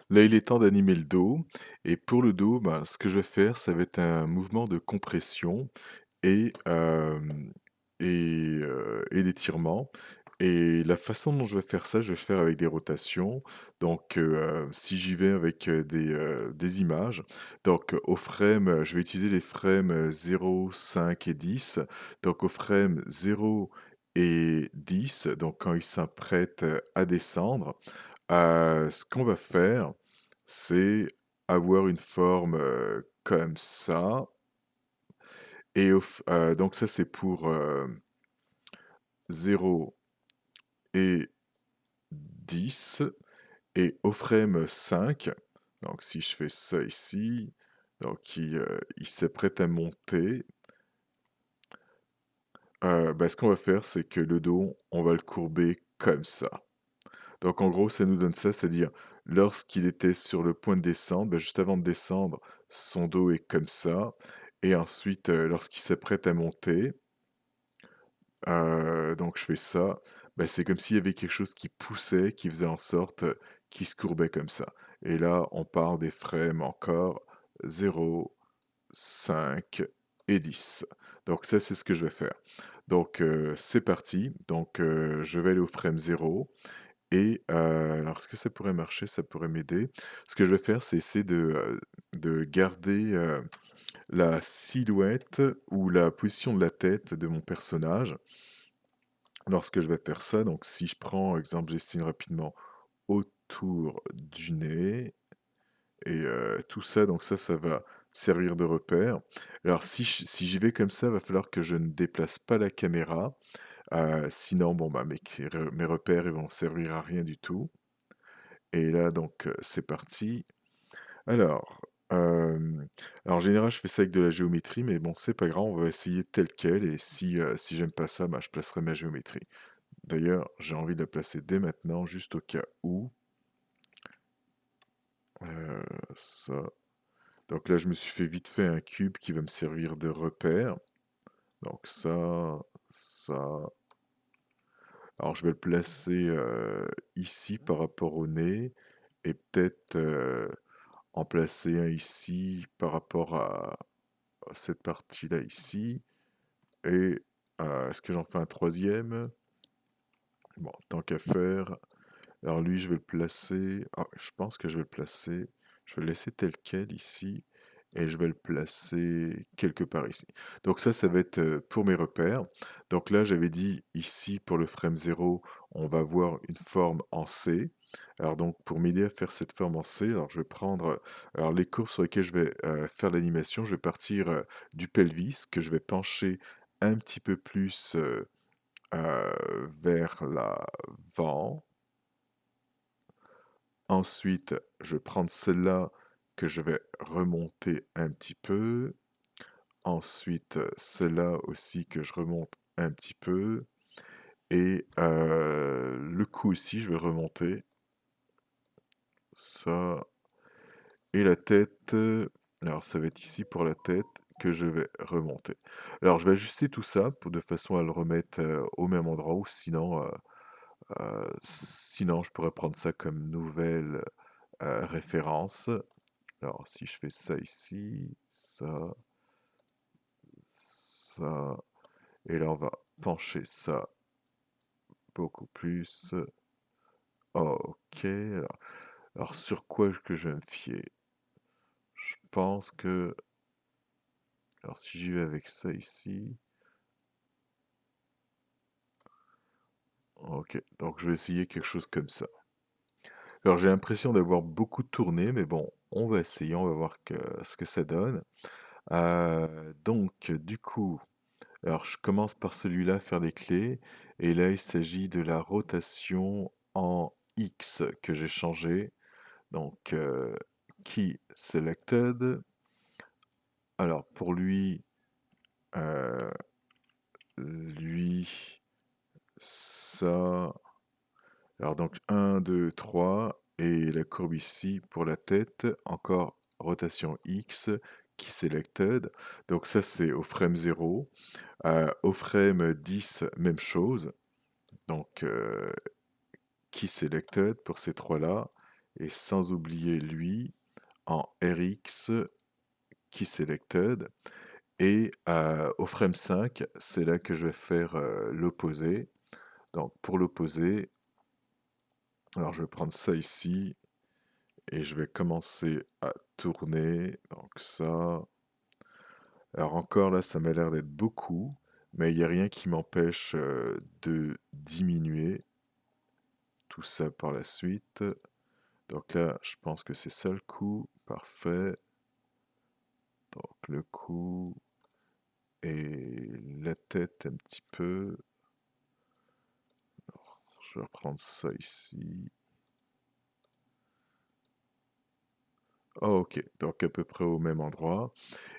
Là, il est temps d'animer le dos et pour le dos, ben, ce que je vais faire, ça va être un mouvement de compression et hem et d'étirement et la façon dont je vais faire ça, je vais faire avec des rotations. Donc si j'y vais avec, des images, donc au frame, je vais utiliser les frames, 0, 5 et 10. Donc au frame 0 et 10, donc quand il s'apprête, à descendre, ce qu'on va faire, c'est avoir une forme, comme ça et donc ça c'est pour, 0 et 10 et au frame 5, donc si je fais ça ici, donc il s'apprête à monter, bah, ce qu'on va faire, c'est que le dos, on va le courber comme ça. Donc en gros, ça nous donne ça, c'est-à-dire lorsqu'il était sur le point de descendre, bah, juste avant de descendre, son dos est comme ça et ensuite, lorsqu'il s'apprête à monter, donc je fais ça, bah, c'est comme s'il y avait quelque chose qui poussait, qui faisait en sorte, qu'il se courbait comme ça et là, on part des frames encore 0, 5 et 10. Donc ça, c'est ce que je vais faire. Donc c'est parti. Donc je vais aller au frame 0 et alors est-ce que ça pourrait marcher? Ça pourrait m'aider. Ce que je vais faire, c'est essayer de garder, la silhouette ou la position de la tête de mon personnage. Lorsque je vais faire ça, donc si je prends, exemple, j'estime rapidement autour du nez et tout ça, donc ça va servir de repère. Alors si j'y vais comme ça, va falloir que je ne déplace pas la caméra, sinon bon, bah, mes repères, ils vont servir à rien du tout et là donc c'est parti. Alors, en général, je fais ça avec de la géométrie, mais bon, c'est pas grave, on va essayer tel quel et si j'aime pas ça, bah, je placerai ma géométrie. D'ailleurs, j'ai envie de la placer dès maintenant, juste au cas où. Ça. Donc là, je me suis fait vite fait un cube qui va me servir de repère. Donc ça. Alors je vais le placer ici par rapport au nez et peut-être en placer un ici par rapport à cette partie-là ici. Et est-ce que j'en fais un troisième? Bon, tant qu'à faire. Alors lui, je vais le placer. Ah, je pense que je vais le placer. Je vais le laisser tel quel ici. Et je vais le placer quelque part ici. Donc ça va être pour mes repères. Donc là, j'avais dit ici, pour le frame 0, on va avoir une forme en C. Alors donc, pour m'aider à faire cette forme en C, alors je vais prendre alors les courbes sur lesquelles je vais faire l'animation. Je vais partir du pelvis, que je vais pencher un petit peu plus vers l'avant. Ensuite, je vais prendre celle-là que je vais remonter un petit peu. Ensuite, celle-là aussi que je remonte un petit peu. Et le cou aussi, je vais remonter. Ça. Et la tête, alors ça va être ici pour la tête que je vais remonter. Alors je vais ajuster tout ça de façon à le remettre au même endroit ou sinon je pourrais prendre ça comme nouvelle référence. Alors, si je fais ça ici, ça, et là, on va pencher ça beaucoup plus. Ok. Alors, sur quoi que je vais me fier? Je pense que... Alors, si j'y vais avec ça ici... Ok, donc je vais essayer quelque chose comme ça. Alors, j'ai l'impression d'avoir beaucoup tourné, mais bon, on va essayer, on va voir ce que ça donne. Donc, du coup... Alors, je commence par celui-là, faire les clés. Et là, il s'agit de la rotation en X que j'ai changé. Donc, Key Selected. Alors, pour euh, lui, ça. Alors, donc, un 2 3 et la courbe ici pour la tête. Encore rotation X, Key Selected. Donc, ça, c'est au frame 0. Au frame 10, même chose. Donc, Key Selected pour ces trois-là. et sans oublier lui en RX Key Selected. Et au frame 5, c'est là que je vais faire l'opposé. Donc pour l'opposé, alors je vais prendre ça ici et je vais commencer à tourner. Donc ça. Alors encore là, ça m'a l'air d'être beaucoup, mais il n'y a rien qui m'empêche de diminuer tout ça par la suite. Donc là, je pense que c'est ça le coup. Parfait. Donc le coup et la tête un petit peu. Alors, je vais reprendre ça ici. Oh, ok, donc à peu près au même endroit.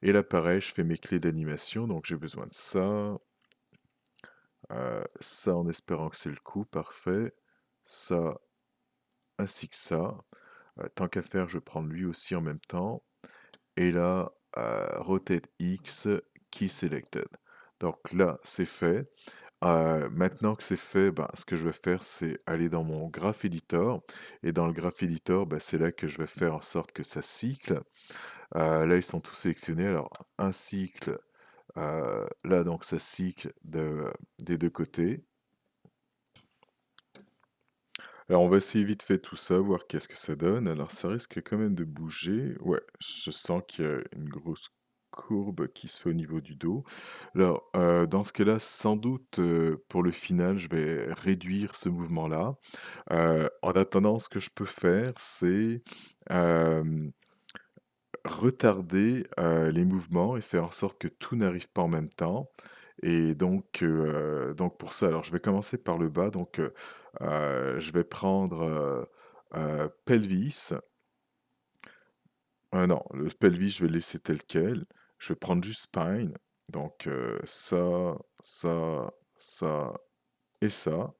Et là, pareil, je fais mes clés d'animation, donc j'ai besoin de ça en espérant que c'est le coup, parfait. Ça, ainsi que ça. Tant qu'à faire, je vais prendre lui aussi en même temps. Et là, Rotate X, Key Selected. Donc là, c'est fait. Maintenant que c'est fait, ben, ce que je vais faire, c'est aller dans mon Graph Editor. Et dans le Graph Editor, ben, c'est là que je vais faire en sorte que ça cycle. Là, ils sont tous sélectionnés. Alors, un cycle, là, donc ça cycle des deux côtés. Alors, on va essayer vite fait tout ça, voir qu'est-ce que ça donne. Alors, ça risque quand même de bouger. Ouais, je sens qu'il y a une grosse courbe qui se fait au niveau du dos. Alors, dans ce cas-là, sans doute, pour le final, je vais réduire ce mouvement-là. En attendant, ce que je peux faire, c'est retarder les mouvements et faire en sorte que tout n'arrive pas en même temps. Et donc pour ça, alors je vais commencer par le bas. Donc, je vais prendre pelvis. Non, le pelvis, je vais le laisser tel quel. Je vais prendre juste spine. Donc, ça et ça.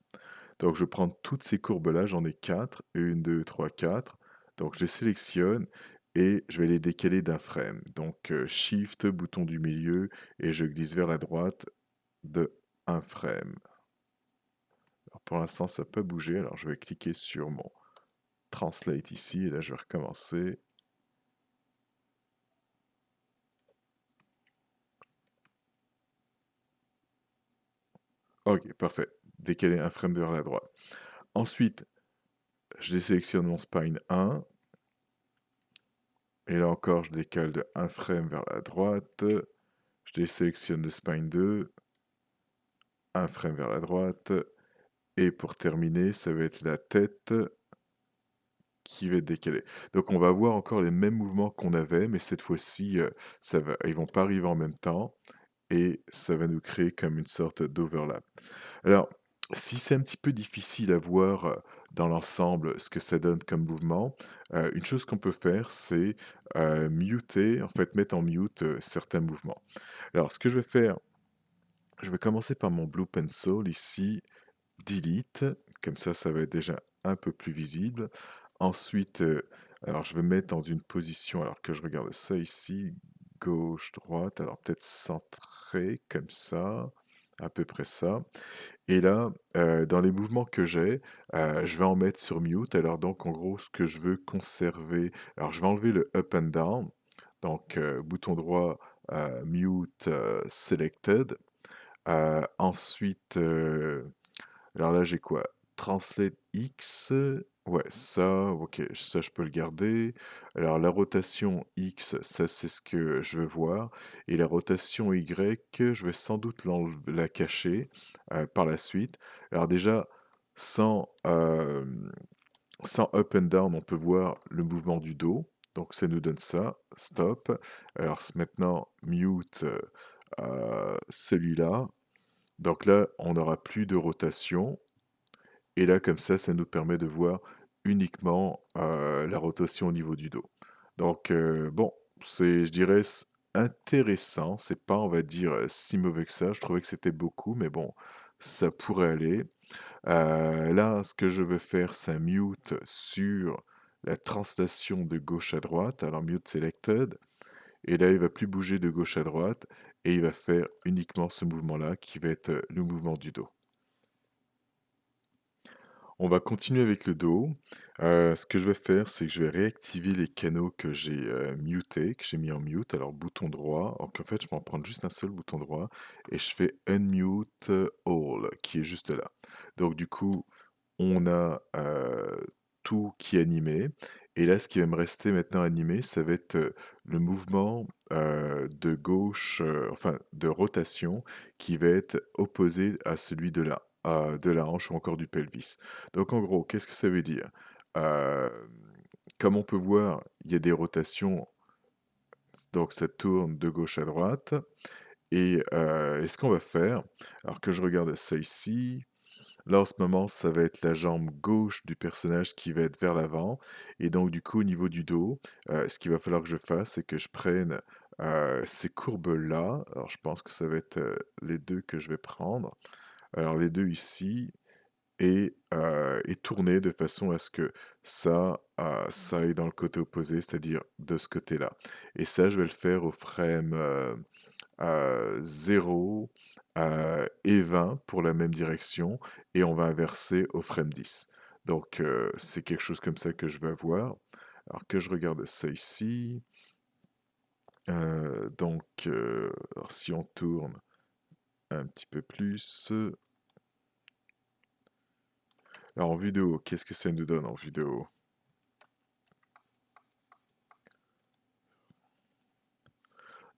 Donc, je vais prendre toutes ces courbes-là, j'en ai 4, 1, 2, 3, 4. Donc, je les sélectionne et je vais les décaler d'un frame. Donc, Shift, bouton du milieu, et je glisse vers la droite de un frame. Alors, pour l'instant, ça peut bouger. Alors, je vais cliquer sur mon Translate ici, et là, je vais recommencer. Ok, parfait. Décaler un frame vers la droite. Ensuite, je désélectionne mon spine 1. Et là encore, je décale de un frame vers la droite. Je désélectionne le spine 2. Un frame vers la droite. Et pour terminer, ça va être la tête qui va être décalée. Donc on va avoir encore les mêmes mouvements qu'on avait, mais cette fois-ci, ils vont pas arriver en même temps. Et ça va nous créer comme une sorte d'overlap. Alors, si c'est un petit peu difficile à voir dans l'ensemble ce que ça donne comme mouvement, une chose qu'on peut faire, c'est muter, en fait mettre en mute certains mouvements. Alors, ce que je vais faire, je vais commencer par mon Blue Pencil ici, Delete, comme ça va être déjà un peu plus visible. Ensuite, alors je vais mettre dans une position, alors que je regarde ça ici, gauche, droite, alors peut-être centré, comme ça, à peu près ça. Et là, dans les mouvements que j'ai, je vais en mettre sur mute. Alors donc en gros, ce que je veux conserver, alors je vais enlever le up and down, donc bouton droit, mute, selected. Ensuite, alors là, j'ai quoi? Translate X. Ouais, ça, ok, ça je peux le garder. Alors la rotation X, ça c'est ce que je veux voir. Et la rotation Y, je vais sans doute la cacher par la suite. Alors déjà, sans, sans up and down, on peut voir le mouvement du dos. Donc ça nous donne ça. Stop. Alors maintenant, mute celui-là. Donc là, on n'aura plus de rotation. Et là, comme ça nous permet de voir uniquement la rotation au niveau du dos. Donc, bon, c'est, je dirais, intéressant. C'est pas, on va dire, si mauvais que ça. Je trouvais que c'était beaucoup, mais bon, ça pourrait aller. Là, ce que je veux faire, c'est un mute sur la translation de gauche à droite. Alors, mute selected. Et là, il va plus bouger de gauche à droite. Et il va faire uniquement ce mouvement-là qui va être le mouvement du dos. On va continuer avec le dos. Ce que je vais faire, c'est que je vais réactiver les canaux que j'ai, mutés, que j'ai mis en mute. Alors bouton droit, donc en fait, je peux en prendre juste un seul bouton droit et je fais unmute all qui est juste là. Donc du coup, on a, tout qui est animé et là, ce qui va me rester maintenant animé, ça va être, le mouvement, de gauche, enfin de rotation qui va être opposé à celui de la hanche ou encore du pelvis. Donc en gros, qu'est-ce que ça veut dire? Hem, Comme on peut voir, il y a des rotations, donc ça tourne de gauche à droite et ce qu'on va faire, alors que je regarde ça ici, là, en ce moment, ça va être la jambe gauche du personnage qui va être vers l'avant et donc du coup, au niveau du dos, ce qu'il va falloir que je fasse, c'est que je prenne, ces courbes-là. Alors je pense que ça va être, les 2 que je vais prendre. Alors les 2 ici et tourner de façon à ce que ça aille dans le côté opposé, c'est-à-dire de ce côté-là. Et ça, je vais le faire au frame, 0, et 20 pour la même direction et on va inverser au frame 10. Donc c'est quelque chose comme ça que je vais avoir. Alors que je regarde ça ici, alors si on tourne un petit peu plus, alors en vidéo, qu'est-ce que ça nous donne en vidéo?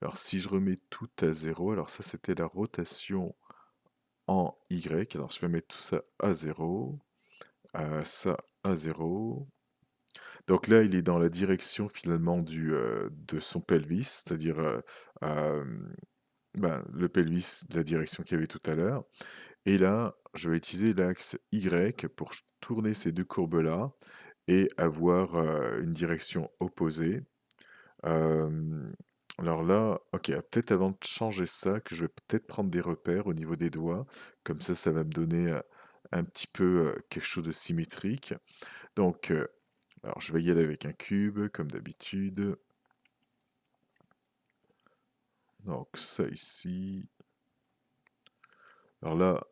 Alors si je remets tout à 0, alors ça c'était la rotation en Y, alors je vais mettre tout ça à 0, ça à 0. Donc là, il est dans la direction finalement de son pelvis, c'est-à-dire ben, le pelvis de la direction qu'il y avait tout à l'heure. Et là, je vais utiliser l'axe Y pour tourner ces deux courbes-là et avoir une direction opposée. Euh, alors là, ok, peut-être avant de changer ça, que je vais peut-être prendre des repères au niveau des doigts. Comme ça va me donner un petit peu quelque chose de symétrique. Donc, alors je vais y aller avec un cube, comme d'habitude. Donc ça ici. Alors là,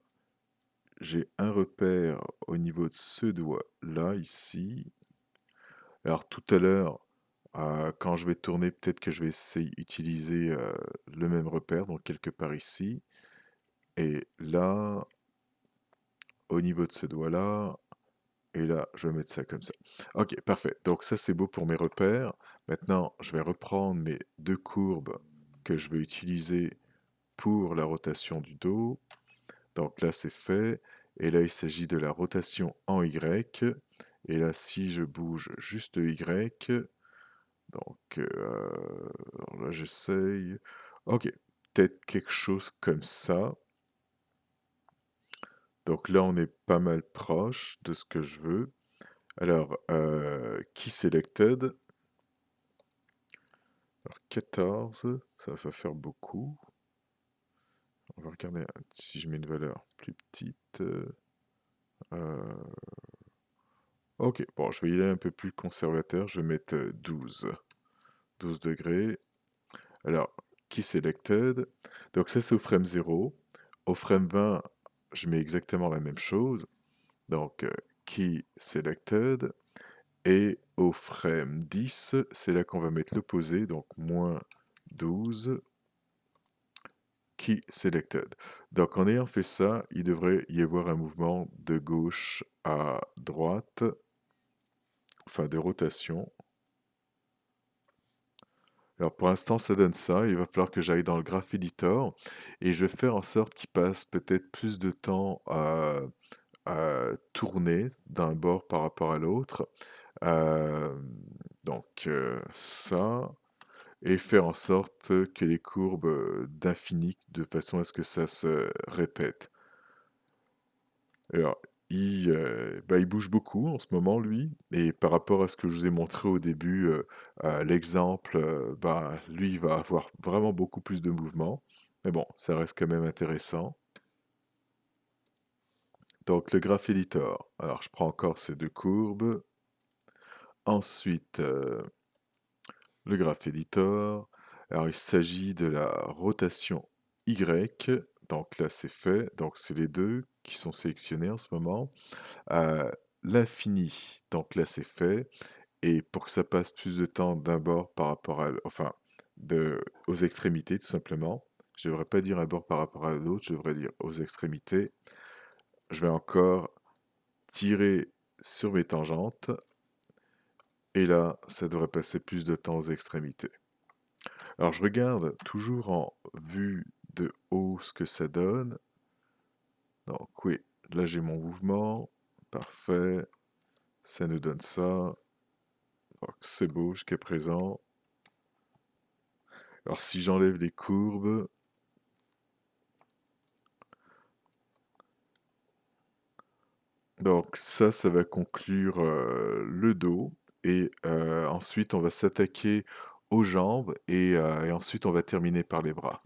j'ai un repère au niveau de ce doigt-là, ici. Alors tout à l'heure, quand je vais tourner, peut-être que je vais essayer d'utiliser le même repère, donc quelque part ici. Et là, au niveau de ce doigt-là, et là, je vais mettre ça comme ça. Ok, parfait. Donc ça, c'est beau pour mes repères. Maintenant, je vais reprendre mes deux courbes que je vais utiliser pour la rotation du dos. Donc là, c'est fait. Et là, il s'agit de la rotation en Y. Et là, si je bouge juste le Y, donc alors là, j'essaye. Ok, peut-être quelque chose comme ça. Donc là, on est pas mal proche de ce que je veux. Alors, Key Selected. Alors 14, ça va faire beaucoup. On va regarder si je mets une valeur plus petite. Ok, bon, je vais y aller un peu plus conservateur. Je vais mettre 12. 12 degrés. Alors, Key Selected. Donc ça, c'est au frame 0. Au frame 20, je mets exactement la même chose. Donc, Key Selected. Et au frame 10, c'est là qu'on va mettre l'opposé, donc moins 12, Key Selected. Donc en ayant fait ça, il devrait y avoir un mouvement de gauche à droite, enfin de rotation. Alors pour l'instant, ça donne ça. Il va falloir que j'aille dans le Graph Editor et je vais faire en sorte qu'il passe peut-être plus de temps à tourner d'un bord par rapport à l'autre. Euh, ça, et faire en sorte que les courbes d'infini, de façon à ce que ça se répète. Alors, il bouge beaucoup en ce moment, lui, et par rapport à ce que je vous ai montré au début, l'exemple, bah, lui, il va avoir vraiment beaucoup plus de mouvement. Mais bon, ça reste quand même intéressant. Donc, le Graph Editor. Alors, je prends encore ces deux courbes. Ensuite, le Graph Editor. Alors, il s'agit de la rotation Y. Donc là, c'est fait. Donc, c'est les deux. qui sont sélectionnés en ce moment. Heu, L'infini, donc là, c'est fait et pour que ça passe plus de temps d'un bord par rapport à enfin, aux extrémités, tout simplement. Je devrais pas dire un bord par rapport à l'autre, je devrais dire aux extrémités. Je vais encore tirer sur mes tangentes et là, ça devrait passer plus de temps aux extrémités. Alors je regarde toujours en vue de haut ce que ça donne. Donc oui, là j'ai mon mouvement, parfait, ça nous donne ça. Donc c'est beau jusqu'à présent. Alors si j'enlève les courbes, donc ça va conclure le dos. Et ensuite on va s'attaquer aux jambes et ensuite on va terminer par les bras.